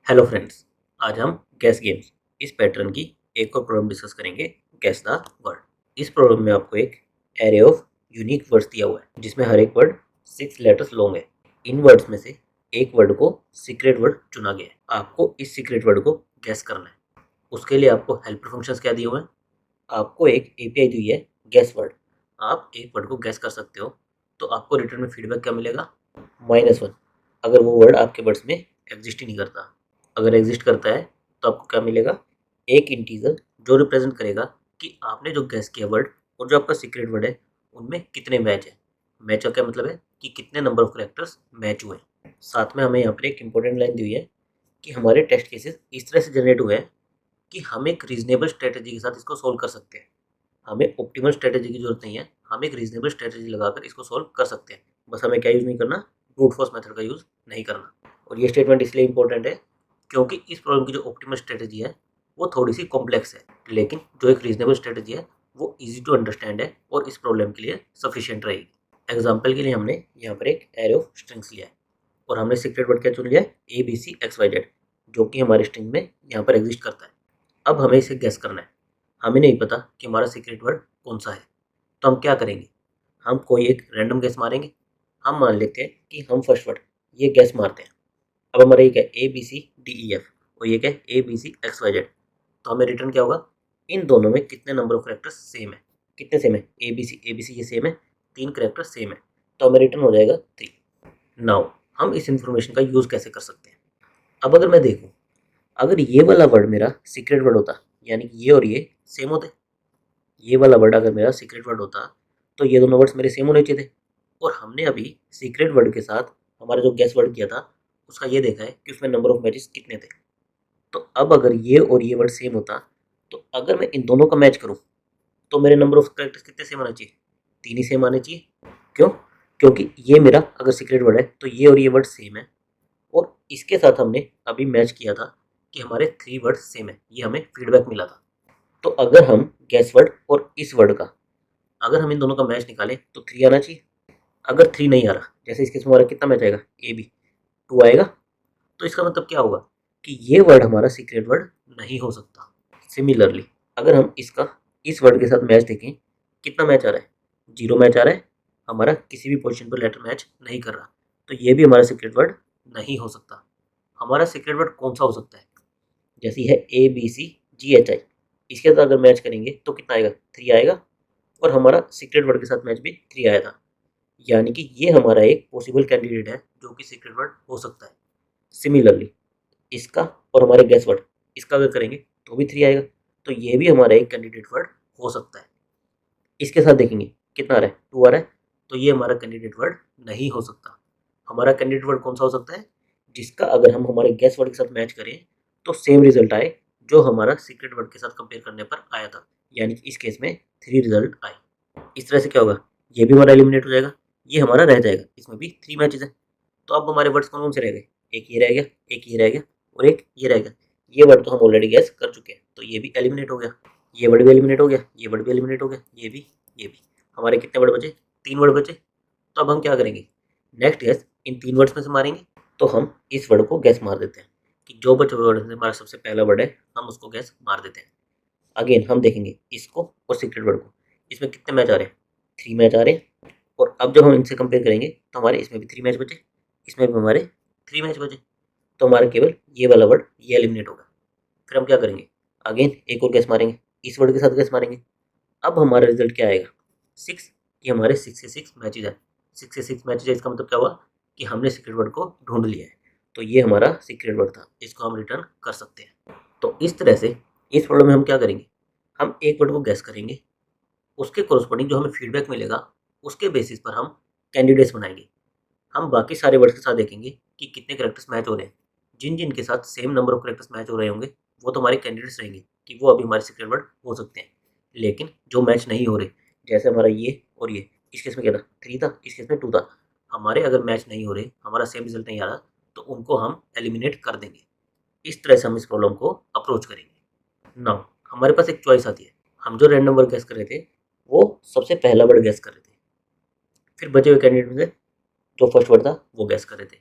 Hello friends. आज हम gas games इस पैटर्न की एक और प्रॉब्लम डिस्कस करेंगे। Gas the word. इस प्रॉब्लम में आपको एक एरे ऑफ यूनिक वर्ड्स दिया हुआ है जिसमें हर एक वर्ड 6 लेटर्स लॉन्ग है। इन वर्ड्स में से एक वर्ड को सीक्रेट वर्ड चुना गया है। आपको इस सीक्रेट वर्ड को गैस करना है। उसके लिए आपको हेल्पर फंक्शंस क्या दिए हुए हैं। आपको एक एपीआई दी है गैस वर्ड। आप एक वर्ड को गैस कर सकते हो तो आपको रिटर्न में फीडबैक क्या मिलेगा, -1। अगर वो वर्ड आपके वर्ड्स में एग्जिस्ट ही नहीं करता। अगर एग्जिस्ट करता है तो आपको क्या मिलेगा, एक इंटीजर जो रिप्रेजेंट करेगा कि आपने जो गैस किया वर्ड और जो आपका सीक्रेट वर्ड है उनमें कितने मैच है। मैच का क्या मतलब है कि कितने नंबर ऑफ करेक्टर्स मैच हुए। साथ में हमें यहाँ पर एक इंपॉर्टेंट लाइन दी हुई है कि हमारे टेस्ट केसेस इस तरह से जनरेट हुए हैं कि हम एक रीजनेबल स्ट्रेटेजी के साथ इसको सोल्व कर सकते हैं। हमें ऑप्टिमल स्ट्रेटेजी की जरूरत नहीं है, हम एक रीजनेबल स्ट्रेटेजी लगाकर इसको सोल्व कर सकते हैं। बस हमें क्या यूज़ नहीं करना, ब्रूट फोर्स मेथड का यूज़ नहीं करना। और ये स्टेटमेंट इसलिए इंपॉर्टेंट है क्योंकि इस प्रॉब्लम की जो ऑप्टिमल स्ट्रेटेजी है वो थोड़ी सी कॉम्प्लेक्स है, लेकिन जो एक रीजनेबल स्ट्रेटेजी है वो इजी टू अंडरस्टैंड है और इस प्रॉब्लम के लिए सफिशिएंट रहेगी। एग्जाम्पल के लिए हमने यहाँ पर एक एरे ऑफ स्ट्रिंग्स लिया है और हमने सीक्रेट वर्ड क्या चुन लिया है, ABCXYZ, जो कि हमारे स्ट्रिंग में यहाँ पर एग्जिस्ट करता है। अब हमें इसे गैस करना है। हमें नहीं पता कि हमारा सीक्रेट वर्ड कौन सा है, तो हम क्या करेंगे, हम कोई एक रैंडम गैस मारेंगे। हम मान लेते हैं कि हम फर्स्ट वर्ड ये गैस मारते हैं। अब हमारा ये क्या है, ABCDEF, और ये क्या है, ABCXYZ। तो हमें रिटर्न क्या होगा, इन दोनों में कितने नंबर ऑफ करेक्टर्स सेम है। कितने सेम है, ABC ये सेम है, 3 करेक्टर सेम है, तो हमें रिटर्न हो जाएगा 3। नाउ हम इस इंफॉर्मेशन का यूज़ कैसे कर सकते हैं। अब अगर मैं देखूँ, अगर ये वाला वर्ड मेरा सीक्रेट वर्ड होता, यानी कि ये और ये सेम होते, ये वाला वर्ड अगर मेरा सीक्रेट वर्ड होता तो ये दोनों वर्ड्स मेरे सेम होने चाहिए थे। और हमने अभी सीक्रेट वर्ड के साथ हमारा जो गैस वर्ड किया था उसका ये देखा है कि उसमें नंबर ऑफ मैचेस कितने थे। तो अब अगर ये और ये वर्ड सेम होता तो अगर मैं इन दोनों का मैच करूं तो मेरे नंबर ऑफ करेक्टर्स कितने सेम आने चाहिए, 3 ही सेम आने चाहिए। क्यों, क्योंकि ये मेरा अगर सीक्रेट वर्ड है तो ये और ये वर्ड सेम है, और इसके साथ हमने अभी मैच किया था कि हमारे 3 वर्ड सेम है, ये हमें फीडबैक मिला था। तो अगर हम गैस वर्ड और इस वर्ड का अगर हम इन दोनों का मैच निकालें तो 3 आना चाहिए। अगर 3 नहीं आ रहा, जैसे इसके इसमें हमारा कितना मैच आएगा, AB 2 आएगा। तो इसका मतलब क्या होगा कि ये वर्ड हमारा सीक्रेट वर्ड नहीं हो सकता। सिमिलरली अगर हम इसका इस वर्ड के साथ मैच देखें, कितना मैच आ रहा है, 0 मैच आ रहा है। हमारा किसी भी पोजीशन पर लेटर मैच नहीं कर रहा, तो ये भी हमारा सीक्रेट वर्ड नहीं हो सकता। हमारा सीक्रेट वर्ड कौन सा हो सकता है, जैसी है ABCGHI, इसके साथ अगर मैच करेंगे तो कितना आएगा, 3 आएगा। और हमारा सीक्रेट वर्ड के साथ मैच भी 3 आया था, यानी कि ये हमारा एक पॉसिबल कैंडिडेट है जो कि सीक्रेट वर्ड हो सकता है। सिमिलरली इसका और हमारे गैस वर्ड इसका अगर करेंगे तो भी 3 आएगा, तो ये भी हमारा एक कैंडिडेट वर्ड हो सकता है। इसके साथ देखेंगे कितना आ रहा है, 2 आ रहा है, तो ये हमारा कैंडिडेट वर्ड नहीं हो सकता। हमारा कैंडिडेट वर्ड कौन सा हो सकता है, जिसका अगर हम हमारे गैस वर्ड के साथ मैच करें तो सेम रिजल्ट आए जो हमारा सीक्रेट वर्ड के साथ कंपेयर करने पर आया था, यानी कि इस केस में 3 रिजल्ट आए। इस तरह से क्या होगा, ये भी हमारा एलिमिनेट हो जाएगा, ये हमारा रह जाएगा, इसमें भी 3 मैचेस है। तो अब हमारे वर्ड्स कौन कौन से रह गए, एक ये रह गया, एक ये रह गया और एक ये रह गया। ये वर्ड तो हम ऑलरेडी गैस कर चुके हैं, तो ये भी एलिमिनेट हो गया। ये वर्ड भी एलिमिनेट हो गया, ये वर्ड भी एलिमिनेट हो गया, ये भी, ये भी। हमारे कितने वर्ड बचे, 3 वर्ड बचे। तो अब हम क्या करेंगे, नेक्स्ट गैस इन 3 वर्ड्स में से मारेंगे। तो हम इस वर्ड को गैस मार देते हैं कि जो बचे हुए वर्ड में हमारा सबसे पहला वर्ड है हम उसको गैस मार देते हैं। अगेन हम देखेंगे इसको और सीक्रेट वर्ड को, इसमें कितने मैच आ रहे हैं, 3 मैच आ रहे हैं। और अब जब हम इनसे कंपेयर करेंगे तो हमारे इसमें भी 3 मैच बचे, इसमें भी हमारे 3 मैच बचे। तो हमारा केवल ये वाला वर्ड ये एलिमिनेट होगा। फिर हम क्या करेंगे, अगेन एक और गैस मारेंगे, इस वर्ड के साथ गैस मारेंगे। अब हमारा रिजल्ट क्या आएगा, 6, कि हमारे 6 से 6 मैचेज है। 6 से 6 मैचेज है, इसका मतलब क्या हुआ कि हमने सीक्रेट वर्ड को ढूंढ लिया है। तो ये हमारा सीक्रेट वर्ड था, इसको हम रिटर्न कर सकते हैं। तो इस तरह से इस प्रॉब्लम में हम क्या करेंगे, हम एक वर्ड को गैस करेंगे, उसके कोरस्पॉन्डिंग जो हमें फीडबैक मिलेगा उसके बेसिस पर हम कैंडिडेट्स बनाएंगे। हम बाकी सारे वर्ड्स के साथ देखेंगे कि कितने करेक्टर्स मैच हो रहे हैं। जिन जिन के साथ same number of characters match हो रहे होंगे वो तो हमारे कैंडिडेट्स रहेंगे कि वो अभी हमारे सीक्रेट वर्ड हो सकते हैं। लेकिन जो मैच नहीं हो रहे, जैसे हमारा ये और ये, इस केस में क्या था, 3 था, इस केस में 2 था। हमारे अगर मैच नहीं हो रहे, हमारा सेम रिजल्ट नहीं आ रहा, तो उनको हम एलिमिनेट कर देंगे। इस तरह से हम इस प्रॉब्लम को अप्रोच करेंगे। नाउ हमारे पास एक चॉइस आती है, हम जो रैंडम वर्ड गैस कर रहे थे वो सबसे पहला वर्ड गैस कर रहे थे, फिर बचे हुए कैंडिडेट में से जो फर्स्ट वर्ड था वो गैस कर रहे थे।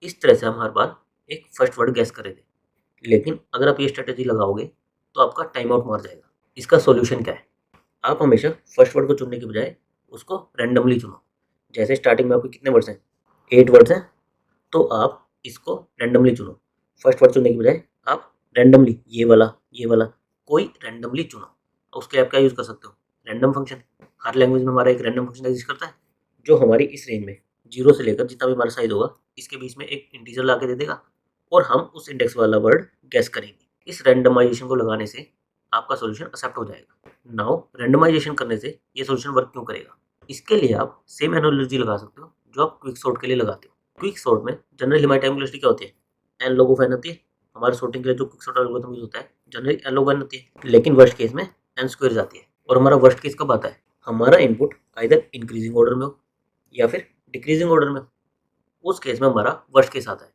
इस तरह से हम हर बार एक फर्स्ट वर्ड गैस कर रहे थे। लेकिन अगर आप ये स्ट्रेटेजी लगाओगे तो आपका टाइम आउट मार जाएगा। इसका सॉल्यूशन क्या है? आप हमेशा फर्स्ट वर्ड को चुनने के बजाय उसको रैंडमली चुनो। जैसे स्टार्टिंग में आपके कितने वर्ड्स हैं? 8 वर्ड्स हैं, तो आप इसको रैंडमली चुनो। फर्स्ट वर्ड चुनने के बजाय आप रैंडमली ये वाला कोई रैंडमली चुनो। उसके आप क्या यूज़ कर सकते हो? Random function. हर लैंग्वेज में हमारा एक रैंडम फंक्शन एग्जिस्ट करता है, जो हमारी इस रेंज में 0 से लेकर जितना भी हमारा साइज होगा इसके बीच में एक इंटीजर ला के दे देगा और हम उस इंडेक्स वाला वर्ड गैस करेंगे। इस रैंडमाइजेशन को लगाने से आपका सॉल्यूशन एक्सेप्ट हो जाएगा। नाउ रैंडमाइजेशन करने से ये सॉल्यूशन वर्क क्यों करेगा? इसके लिए आप सेम एनालॉजी लगा सकते हो जो आप क्विक सॉर्ट के लिए लगाते हो। क्विक सॉर्ट में जनरली हमारी टाइम वेलोसिटी क्या होती है? एन log ऑफ एन होती है। हमारे सॉर्टिंग के लिए जो क्विक सॉर्ट एल्गोरिथम यूज होता है जनरली एन log एन होती है, लेकिन वर्स्ट केस में एन स्क्वायर जाती है। और हमारा वर्स्ट केस कब आता है? हमारा इनपुट आइदर इंक्रीजिंग ऑर्डर में हो या फिर डिक्रीजिंग ऑर्डर में हो। उस केस में हमारा वर्स्ट केस आता है।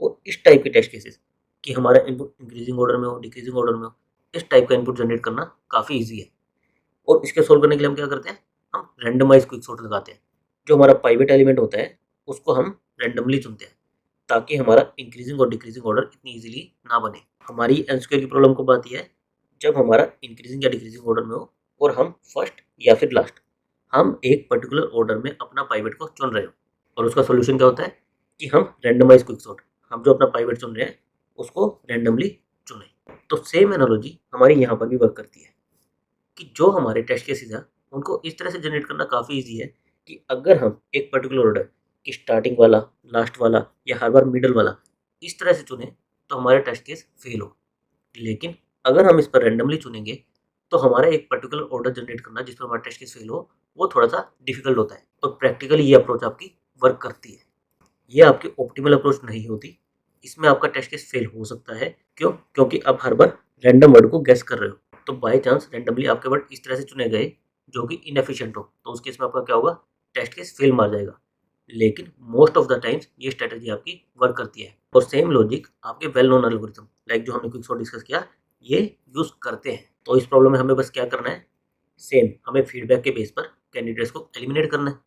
और इस टाइप के टेस्ट केसेस कि हमारा इनपुट इंक्रीजिंग ऑर्डर में हो डिक्रीजिंग ऑर्डर में हो, इस टाइप का इनपुट जनरेट करना काफ़ी ईजी है। और इसके सोल्व करने के लिए हम क्या करते हैं? हम रैंडमाइज क्विक सॉर्ट लगाते हैं। जो हमारा पाइवेट एलिमेंट होता है उसको हम रैंडमली चुनते हैं ताकि हमारा इंक्रीजिंग और डिक्रीजिंग ऑर्डर इतनी इजीली ना बने। हमारी एन स्क्वायर की प्रॉब्लम कब आती है? जब हमारा इंक्रीजिंग या डिक्रीजिंग ऑर्डर में हो और हम फर्स्ट या फिर लास्ट हम एक पर्टिकुलर ऑर्डर में अपना पाइवेट को चुन रहे हो। और उसका सोल्यूशन क्या होता है कि हम रैंडमाइज क्विक सॉर्ट, हम जो अपना पाइवेट चुन रहे हैं उसको रैंडमली चुने। तो सेम एनालॉजी हमारी यहाँ पर भी वर्क करती है कि जो हमारे टेस्ट केसेस हैं उनको इस तरह से जनरेट करना काफ़ी ईजी है कि अगर हम एक पर्टिकुलर ऑर्डर कि स्टार्टिंग वाला, लास्ट वाला या हर बार मिडल वाला इस तरह से चुने तो हमारे टेस्ट केस फेल हो। लेकिन अगर हम इस पर रैंडमली चुनेंगे तो हमारा एक पर्टिकुलर ऑर्डर जनरेट करना जिस पर हमारा टेस्ट केस फेल हो वो थोड़ा सा डिफिकल्ट होता है। और प्रैक्टिकली ये अप्रोच आपकी वर्क करती है। ये आपकी ऑप्टिमल अप्रोच नहीं होती। इसमें आपका टेस्ट केस फेल हो सकता है। क्यों? क्योंकि आप हर बार रैंडम वर्ड को गेस कर रहे हो। तो बाय चांस रैंडमली आपके वर्ड इस तरह से चुने गए जो कि इनएफिशिएंट हो, तो उस केस में आपका क्या होगा? टेस्ट केस फेल मार जाएगा। लेकिन मोस्ट ऑफ द टाइम्स ये स्ट्रेटजी आपकी वर्क करती है। और सेम लॉजिक आपके वेल नोन एल्गोरिथम लाइक जो हमने क्विक सॉर्ट डिस्कस किया ये यूज करते हैं। तो इस प्रॉब्लम में हमें बस क्या करना है? सेम हमें फीडबैक के बेस पर कैंडिडेट्स को एलिमिनेट करना है।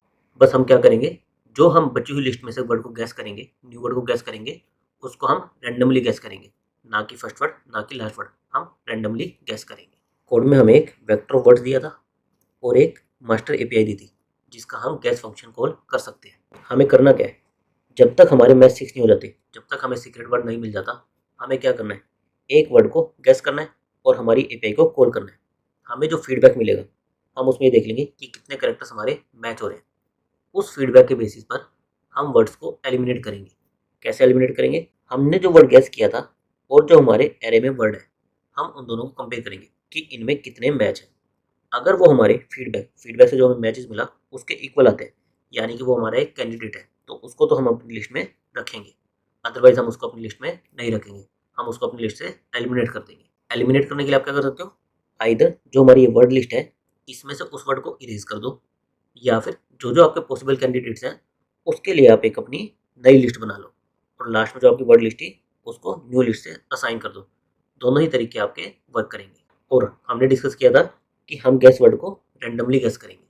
बस हम क्या करेंगे? जो हम बची हुई लिस्ट में से वर्ड को गैस करेंगे, न्यू वर्ड को गैस करेंगे, उसको हम रैंडमली गैस करेंगे। ना कि फर्स्ट वर्ड, ना कि लास्ट वर्ड, हम रैंडमली गैस करेंगे। कोड में हमें एक वेक्टर ऑफ वर्ड्स दिया था और एक मास्टर एपीआई दी थी जिसका हम गैस फंक्शन कॉल कर सकते हैं। हमें करना क्या है? जब तक हमारे मैथ 6 नहीं हो जाते, जब तक हमें सीक्रेट वर्ड नहीं मिल जाता, हमें क्या करना है? एक वर्ड को गैस करना है और हमारी एपीआई को कॉल करना है। हमें जो फीडबैक मिलेगा हम उसमें ये देख लेंगे कि कितने कैरेक्टर्स हमारे मैच हो रहे हैं। उस फीडबैक के बेसिस पर हम वर्ड्स को एलिमिनेट करेंगे। कैसे एलिमिनेट करेंगे? हमने जो वर्ड गैस किया था और जो हमारे एरे में वर्ड है, हम उन दोनों को कंपेयर करेंगे कि इनमें कितने मैच हैं। अगर वो हमारे फीडबैक से जो हमें मैचेस मिला उसके इक्वल आते हैं, यानी कि वो हमारा एक कैंडिडेट है, तो उसको तो हम अपनी लिस्ट में रखेंगे। अदरवाइज हम उसको अपनी लिस्ट में नहीं रखेंगे, हम उसको अपनी लिस्ट से एलिमिनेट कर देंगे। एलिमिनेट करने के लिए आप क्या कर सकते हो? आइदर जो हमारी ये वर्ड लिस्ट है इसमें से उस वर्ड को इरेज कर दो, या फिर जो आपके पॉसिबल कैंडिडेट्स हैं उसके लिए आप एक अपनी नई लिस्ट बना लो और लास्ट में जो आपकी वर्ड लिस्ट थी उसको न्यू लिस्ट से असाइन कर दो। दोनों ही तरीके आपके वर्क करेंगे। और हमने डिस्कस किया था कि हम गैस वर्ड को रैंडमली गैस करेंगे।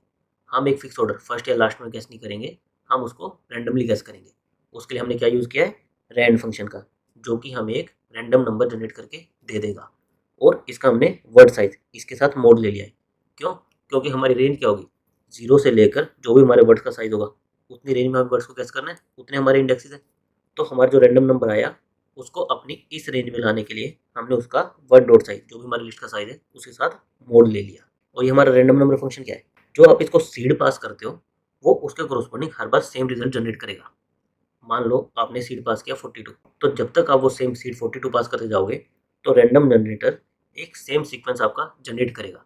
हम एक फिक्स ऑर्डर फर्स्ट या लास्ट में गैस नहीं करेंगे, हम उसको रैंडमली गैस करेंगे। उसके लिए हमने क्या यूज़ किया है? रैंड फंक्शन का, जो कि हमें एक रैंडम नंबर जनरेट करके दे देगा। और इसका हमने वर्ड साइज इसके साथ मोड ले लिया है। क्यों? क्योंकि हमारी रेंज क्या होगी? 0 से लेकर जो भी हमारे वर्ड्स का साइज होगा उतनी रेंज में हमें वर्ड्स को गैस करना है, उतने हमारे इंडेक्सेस हैं। तो हमारा जो रैंडम नंबर आया उसको अपनी इस रेंज में लाने के लिए हमने उसका वर्ड डॉट साइज जो भी हमारी लिस्ट का साइज है उसके साथ मोड ले लिया। और ये हमारा रैंडम नंबर फंक्शन क्या है? जो आप इसको सीड पास करते हो वो उसके कोरोस्पोंडिंग हर बार सेम रिजल्ट जनरेट करेगा। मान लो आपने सीड पास किया 42, तो जब तक आप वो सेम सीड 42 पास करते जाओगे तो रैंडम जनरेटर एक सेम सीक्वेंस आपका जनरेट करेगा।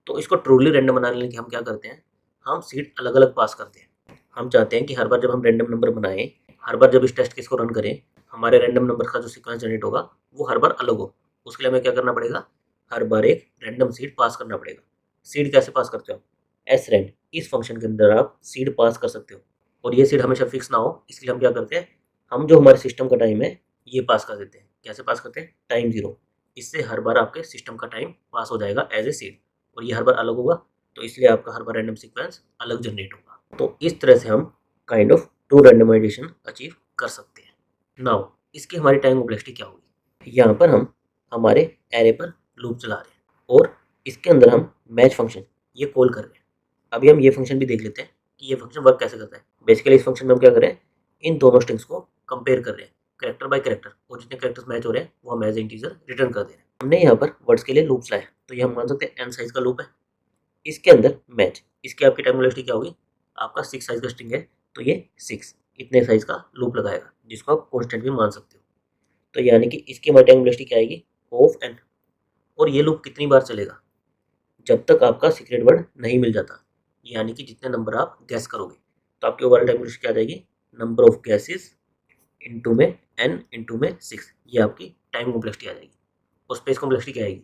तो इसको ट्रूली रैंडम बनाने के लिए हम क्या करते हैं? हम सीड अलग अलग पास करते हैं। हम चाहते हैं कि हर बार जब हम रैंडम नंबर बनाएं, हर बार जब इस टेस्ट केस को रन करें, हमारे रैंडम नंबर का जो सीक्वेंस जनरेट होगा वो हर बार अलग हो। उसके लिए हमें क्या करना पड़ेगा? हर बार एक रैंडम सीड पास करना पड़ेगा। सीड कैसे पास करते हो? एस रैंड इस फंक्शन के अंदर आप सीड पास कर सकते हो। और ये सीड हमेशा फिक्स ना हो, इसलिए हम क्या करते हैं? हम जो हमारे सिस्टम का टाइम है ये पास कर देते हैं। कैसे पास करते हैं? टाइम 0। इससे हर बार आपके सिस्टम का टाइम पास हो जाएगा एज ए सीड। और ये हर बार अलग होगा, तो इसलिए आपका हर बार रैंडम सीक्वेंस अलग जनरेट होगा। तो इस तरह से हम ट्रू रैंडमाइजेशन अचीव कर सकते हैं। नाउ इसकी हमारी टाइम कॉम्प्लेक्सिटी क्या होगी? यहाँ पर हम हमारे एरे पर लूप चला रहे हैं और इसके अंदर हम मैच फंक्शन ये कॉल कर रहे हैं। अभी हम ये फंक्शन भी देख लेते हैं कि ये फंक्शन वर्क कैसे करता है। बेसिकली इस फंक्शन में हम क्या कर रहे हैं, इन दोनों स्ट्रिंग्स को कंपेयर कर रहे हैं कैरेक्टर बाय कैरेक्टर, और जितने कैरेक्टर्स मैच हो रहे हैं वो हम एज इंटीजर रिटर्न कर दे रहे हैं। हमने यहाँ पर वर्ड्स के लिए लूप्स लाए, तो ये हम मान सकते हैं n साइज का लूप है। इसके अंदर मैच, इसकी आपकी टाइम वेलोसिटी क्या होगी, आपका 6 साइज का स्ट्रिंग है तो ये 6 इतने साइज का लूप लगाएगा, जिसको आप कॉन्स्टेंट भी मान सकते हो। तो यानी कि इसकी हमारी टाइम वेलोसिटी क्या आएगी, ऑफ n। और ये लूप कितनी बार चलेगा, जब तक आपका सीक्रेट वर्ड नहीं मिल जाता, यानी कि जितने नंबर आप गैस करोगे। तो आपकी ओवरऑल टाइम वेलोसिटी क्या आ जाएगी, नंबर ऑफ गैसेस इंटू में n इंटू में 6, ये आपकी टाइम कॉम्प्लेक्सिटी आ जाएगी। और स्पेस कॉम्प्लेक्सिटी क्या आएगी,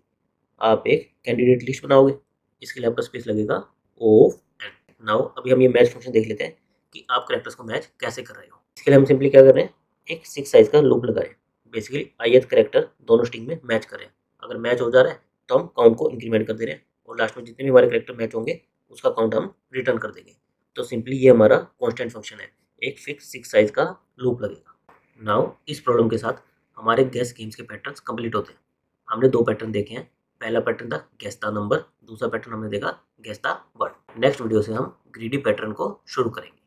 आप एक कैंडिडेट लिस्ट बनाओगे, इसके लिए आपका स्पेस लगेगा ऑफ n। नाउ अभी हम ये मैच फंक्शन देख लेते हैं कि आप कैरेक्टर्स को मैच कैसे कर रहे हो। इसके लिए हम सिंपली क्या कर रहे हैं, एक 6 साइज का लूप लगा रहे हैं। बेसिकली ith कैरेक्टर दोनों स्ट्रिंग में मैच कर रहे हैं। अगर मैच हो जा रहा है तो हम काउंट को इंक्रीमेंट कर दे रहे हैं, और लास्ट में जितने भी हमारे कैरेक्टर मैच होंगे उसका काउंट हम रिटर्न कर देंगे। तो सिंपली ये हमारा कॉन्स्टेंट फंक्शन है, एक फिक्स 6 साइज का लूप लगेगा। नाउ इस प्रॉब्लम के साथ हमारे गेस गेम्स के पैटर्न्स कंप्लीट होते हैं। हमने 2 पैटर्न देखे हैं। पहला पैटर्न था गेस द नंबर, दूसरा पैटर्न हमने देखा guess the word. Next video से हम ग्रीडी पैटर्न को शुरू करेंगे।